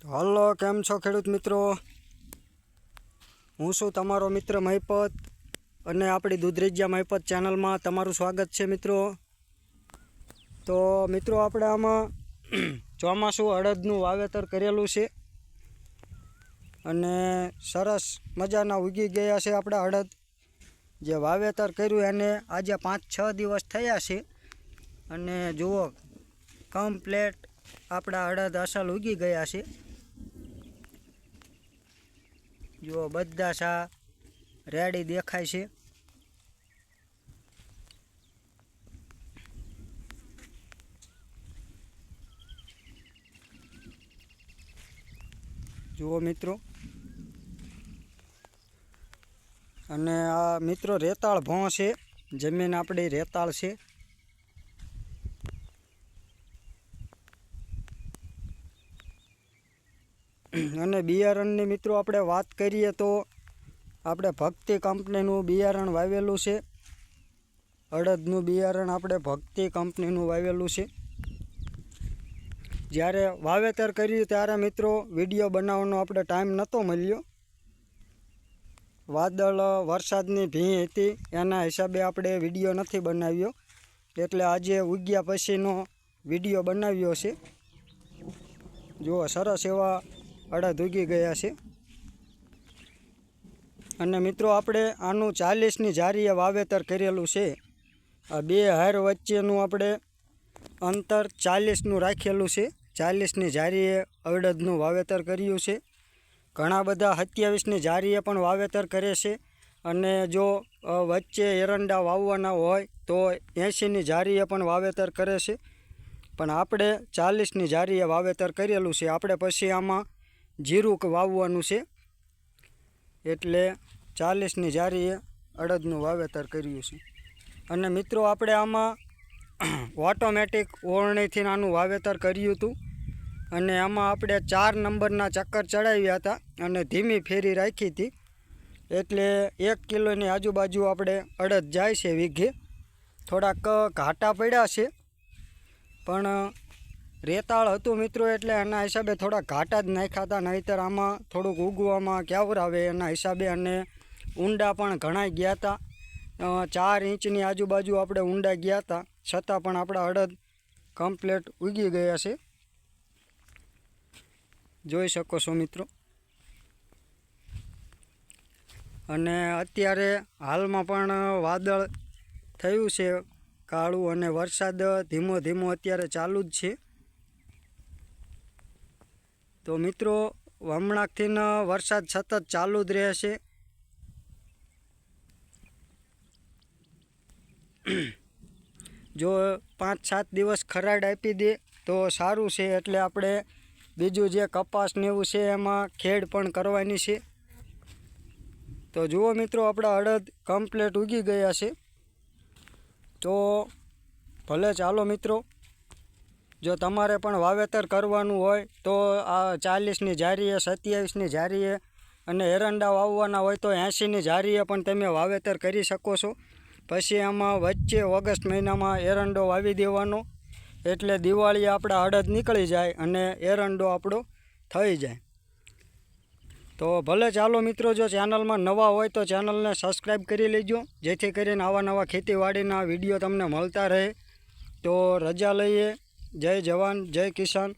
Hello, કેમ છો ખેડૂત મિત્રો? હું છું તમારો મિત્ર મહિપત અને આપણી દૂધરેજિયા મહિપત ચેનલમાં તમારું સ્વાગત છે મિત્રો. તો મિત્રો, આપણે આમાં ચોમાસું અડદનું વાવેતર કરેલું છે અને સરસ મજાના ઉગી ગયા છે. આપણે અડદ જે વાવેતર કર્યું એને આજે 5-6 દિવસ થયા છે અને જુઓ, કમ્પ્લેટ આપણા અડદ અસલ ઉગી ગયા છે. જુઓ, બધા સા રેડી દેખાય છે. જુઓ મિત્રો, અને આ મિત્રો રેતાળ ભોં છે. જમીન આપણી રેતાળ છે. અને બિયારણની મિત્રો આપણે વાત કરીએ તો આપણે ભક્તિ કંપનીનું બિયારણ વાવેલું છે. અડદનું બિયારણ આપણે ભક્તિ કંપનીનું વાવેલું છે. જ્યારે વાવેતર કર્યું ત્યારે મિત્રો વિડીયો બનાવવાનો આપણે ટાઈમ નહોતો મળ્યો. વાદળ વરસાદની ભીં હતી, એના હિસાબે આપણે વિડીયો નથી બનાવ્યો. એટલે આજે ઉગ્યા પછીનો વિડીયો બનાવ્યો છે. જુઓ, સરસ એવા અડદ ઉગી ગયા છે. અને મિત્રો, આપણે આનું 40ની જારીએ વાવેતર કરેલું છે. આ બે હાર વચ્ચેનું આપણે અંતર 40નું રાખેલું છે. 40ની જારીએ અડદનું વાવેતર કર્યું છે. ઘણા બધા 27ની જારીએ પણ વાવેતર કરે છે. અને જો વચ્ચે એરંડા વાવવાના હોય તો 80ની જારીએ પણ વાવેતર કરે છે. પણ આપણે 40ની જારીએ વાવેતર કરેલું છે. આપણે પછી આમાં જીરું વાવવાનું છે, એટલે 40ની જારીએ અડદનું વાવેતર કર્યું છે. અને મિત્રો, આપણે આમાં ઓટોમેટિક ઓરણીથી આનું વાવેતર કર્યું હતું. અને આમાં આપણે 4 નંબરના ચક્કર ચડાવ્યા હતા અને ધીમી ફેરી રાખી હતી. એટલે 1 કિલોની આજુબાજુ આપણે અડદ જાય છે વીઘે. થોડાક ઘાટા પડ્યા છે, પણ રેતાળ હતું મિત્રો, એટલે એના હિસાબે થોડા ઘાટા જ નાખ્યા હતા. નહીંતર આમાં થોડુંક ઉગવામાં ક્યાવર આવે એના હિસાબે. અને ઊંડા પણ ઘણા ગયા હતા. 4 ઇંચની આજુબાજુ આપણે ઊંડા ગયા હતા, છતાં પણ આપણા અડદ કમ્પ્લેટ ઉગી ગયા છે. જોઈ શકો છો મિત્રો. અને અત્યારે હાલમાં પણ વાદળ થયું છે કાળું, અને વરસાદ ધીમો ધીમો અત્યારે ચાલુ જ છે. તો મિત્રો, હમણાંથી વરસાદ સતત ચાલુ જ રહેશે. જો 5-7 દિવસ ખરાડ આપી દે તો સારું છે. એટલે આપણે બીજું જે કપાસ ને એવું છે એમાં ખેડ પણ કરવાની છે. તો જુઓ મિત્રો, આપણા અડદ કમ્પ્લેટ ઉગી ગયા છે. તો ભલે ચાલો મિત્રો, જો તમારે પણ વાવેતર કરવાનું હોય તો આ 40ની જારીએ, 27ની જારીએ અને એરંડા વાવવાના હોય તો 80ની જારીએ પણ તમે વાવેતર કરી શકો છો. પછી આમાં વચ્ચે ઓગસ્ટ મહિનામાં એરંડો વાવી દેવાનો, એટલે દિવાળીએ આપણા અડદ નીકળી જાય અને એરંડો આપણો થઈ જાય. તો ભલે ચાલો મિત્રો, જો ચેનલમાં નવા હોય તો ચેનલને સબસ્ક્રાઈબ કરી લેજો, જેથી કરીને આવા નવા ખેતીવાડીના વિડીયો તમને મળતા રહે. તો રજા લઈએ. જય જવાન, જય કિસાન.